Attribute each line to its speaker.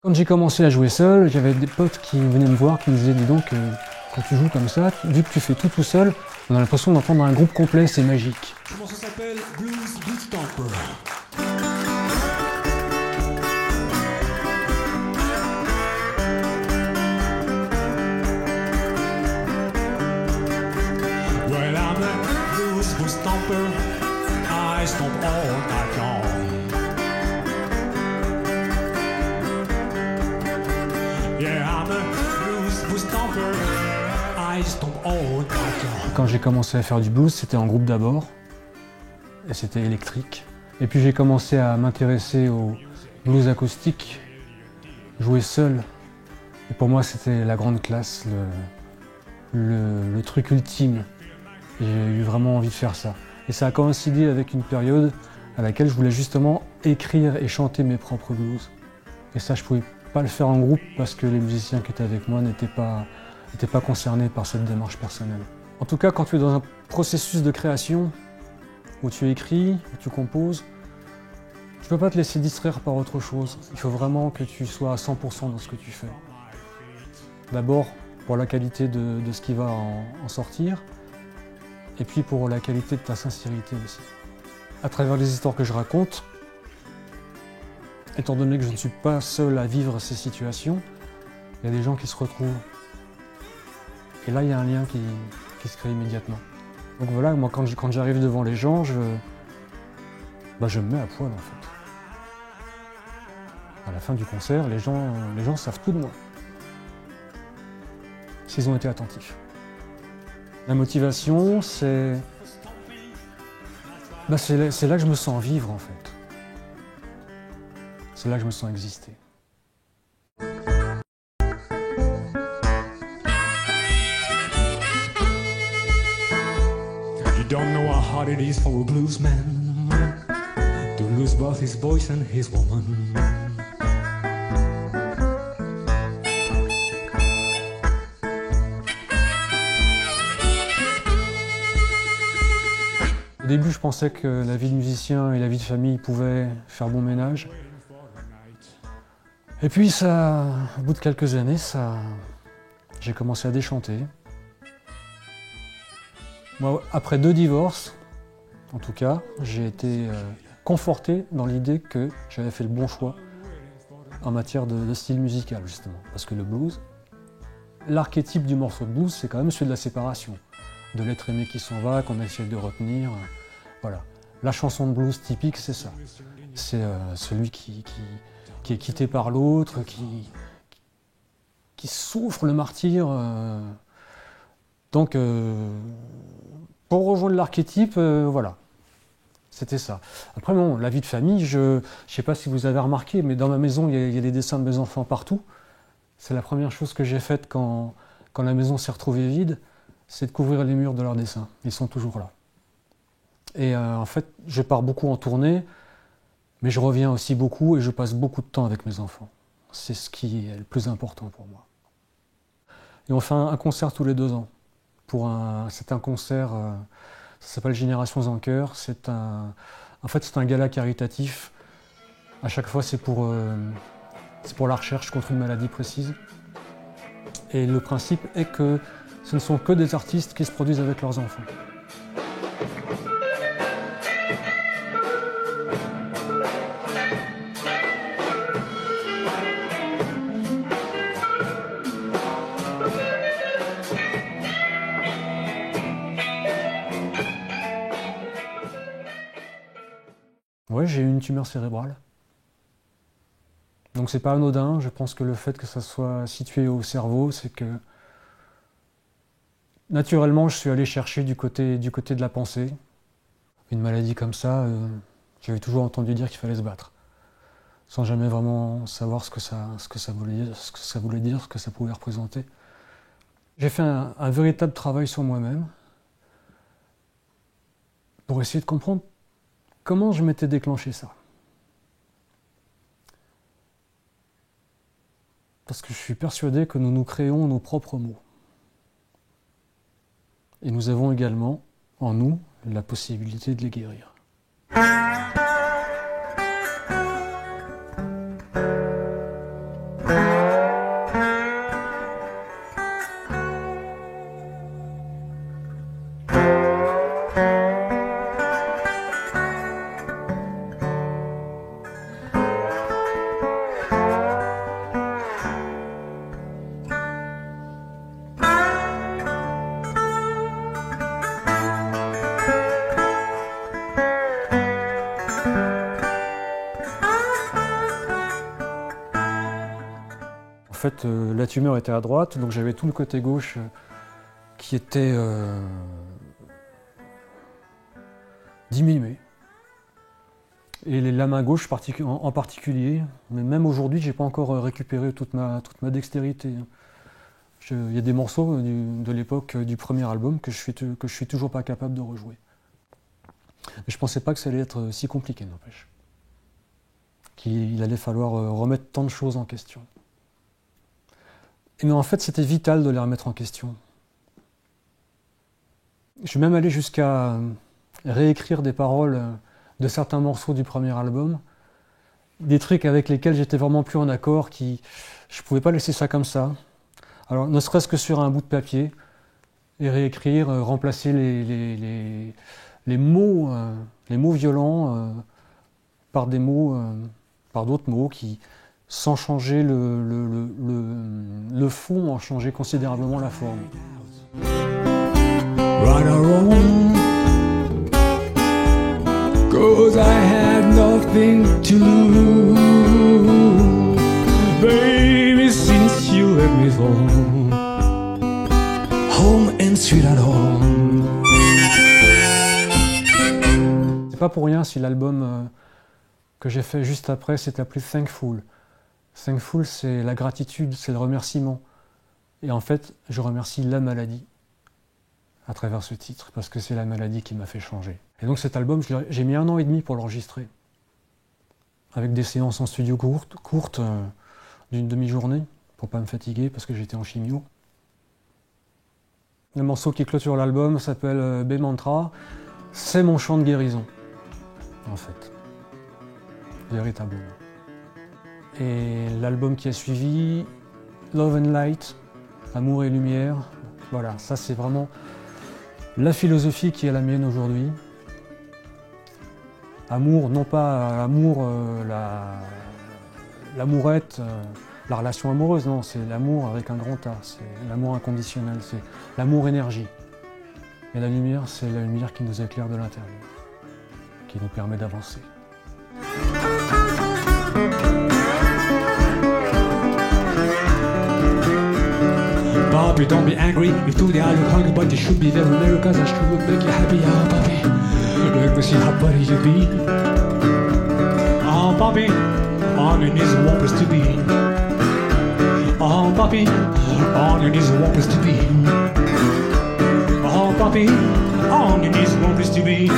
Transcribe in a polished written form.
Speaker 1: Quand j'ai commencé à jouer seul, j'avais des potes qui venaient me voir, qui me disaient « Dis donc, quand tu joues comme ça, vu que tu fais tout seul, on a l'impression d'entendre un groupe complet, c'est magique. »
Speaker 2: Comment ça s'appelle? Blues Beat Stomper. Well, I'm a blues beat stomper. I stomp all night long. Yeah, I'm a blues beat stomper. I stomp all night long.
Speaker 1: Quand j'ai commencé à faire du blues, c'était en groupe d'abord, et c'était électrique. Et puis j'ai commencé à m'intéresser au blues acoustique, jouer seul. Et pour moi, c'était la grande classe, le truc ultime. J'ai eu vraiment envie de faire ça. Et ça a coïncidé avec une période à laquelle je voulais justement écrire et chanter mes propres blues. Et ça, je pouvais pas le faire en groupe parce que les musiciens qui étaient avec moi n'étaient pas concernés par cette démarche personnelle. En tout cas, quand tu es dans un processus de création, où tu écris, où tu composes, tu peux pas te laisser distraire par autre chose. Il faut vraiment que tu sois à 100% dans ce que tu fais. D'abord, pour la qualité de ce qui va en sortir, et puis pour la qualité de ta sincérité aussi. À travers les histoires que je raconte, étant donné que je ne suis pas seul à vivre ces situations, il y a des gens qui se retrouvent. Et là, il y a un lien qui se crée immédiatement. Donc voilà, moi quand j'arrive devant les gens, je me mets à poil en fait. À la fin du concert, les gens savent tout de moi. S'ils ont été attentifs. La motivation, c'est là que je me sens vivre en fait. C'est là que je me sens exister.
Speaker 2: You don't know how hard it is for a bluesman to lose both his voice and his woman.
Speaker 1: Au début, je pensais que la vie de musicien et la vie de famille pouvaient faire bon ménage. Et puis, au bout de quelques années, j'ai commencé à déchanter. Moi, après 2 divorces, en tout cas, j'ai été conforté dans l'idée que j'avais fait le bon choix en matière de style musical, justement. Parce que le blues, l'archétype du morceau de blues, c'est quand même celui de la séparation. De l'être aimé qui s'en va, qu'on essaie de retenir. Voilà. La chanson de blues typique, c'est ça. C'est celui qui est quitté par l'autre, qui souffre le martyre. Donc, pour rejoindre l'archétype, voilà. C'était ça. Après, bon, la vie de famille, je ne sais pas si vous avez remarqué, mais dans ma maison, il y a des dessins de mes enfants partout. C'est la première chose que j'ai faite quand la maison s'est retrouvée vide, c'est de couvrir les murs de leurs dessins. Ils sont toujours là. Et en fait, je pars beaucoup en tournée, mais je reviens aussi beaucoup et je passe beaucoup de temps avec mes enfants. C'est ce qui est le plus important pour moi. Et on fait un concert tous les 2 ans. C'est un concert, ça s'appelle Générations en chœur. En fait, c'est un gala caritatif. À chaque fois, c'est pour la recherche contre une maladie précise. Et le principe est que ce ne sont que des artistes qui se produisent avec leurs enfants. Ouais, j'ai eu une tumeur cérébrale. Donc c'est pas anodin, je pense que le fait que ça soit situé au cerveau, c'est que naturellement je suis allé chercher du côté de la pensée. Une maladie comme ça, j'avais toujours entendu dire qu'il fallait se battre, sans jamais vraiment savoir ce que ça voulait dire, ce que ça pouvait représenter. J'ai fait un véritable travail sur moi-même pour essayer de comprendre comment je m'étais déclenché ça. Parce que je suis persuadé que nous nous créons nos propres mots. Et nous avons également, en nous, la possibilité de les guérir. fait, la tumeur était à droite, donc j'avais tout le côté gauche qui était diminué. Et la main gauche en particulier, mais même aujourd'hui, je n'ai pas encore récupéré toute ma dextérité. Il y a des morceaux de l'époque du premier album que je suis toujours pas capable de rejouer. Mais je ne pensais pas que ça allait être si compliqué, n'empêche. Qu'il allait falloir remettre tant de choses en question. Mais en fait, c'était vital de les remettre en question. Je suis même allé jusqu'à réécrire des paroles de certains morceaux du premier album, des trucs avec lesquels j'étais vraiment plus en accord, je ne pouvais pas laisser ça comme ça. Alors, ne serait-ce que sur un bout de papier, et réécrire, remplacer les mots violents par des mots, par d'autres mots qui, sans changer le fond, ont changé considérablement la forme.
Speaker 2: Right or wrong, 'cause I had nothing to lose. Baby, since you let me fall, home and sweet at home.
Speaker 1: C'est pas pour rien si l'album que j'ai fait juste après s'est appelé Thankful. Thankful, c'est la gratitude, c'est le remerciement. Et en fait, je remercie la maladie à travers ce titre, parce que c'est la maladie qui m'a fait changer. Et donc cet album, j'ai mis 1 an et demi pour l'enregistrer, avec des séances en studio courtes d'une demi-journée, pour pas me fatiguer, parce que j'étais en chimio. Le morceau qui clôture l'album s'appelle B-Mantra. C'est mon chant de guérison, en fait, véritablement. Et l'album qui a suivi, Love and Light, Amour et Lumière, voilà, ça c'est vraiment la philosophie qui est la mienne aujourd'hui. Amour, non pas l'amour, l'amourette, la relation amoureuse, non, c'est l'amour avec un grand A, c'est l'amour inconditionnel, c'est l'amour énergie. Et la lumière, c'est la lumière qui nous éclaire de l'intérieur, qui nous permet d'avancer.
Speaker 2: Bobby, don't be angry. If today I look hungry, but you should be very merry, 'cause I sure would make you happy. Oh, Bobby, let me see how buddy you be. Oh, Bobby, all you need is one place to be. Oh, Bobby, all you need is one place to be. Oh, Bobby, all you need is one place to be.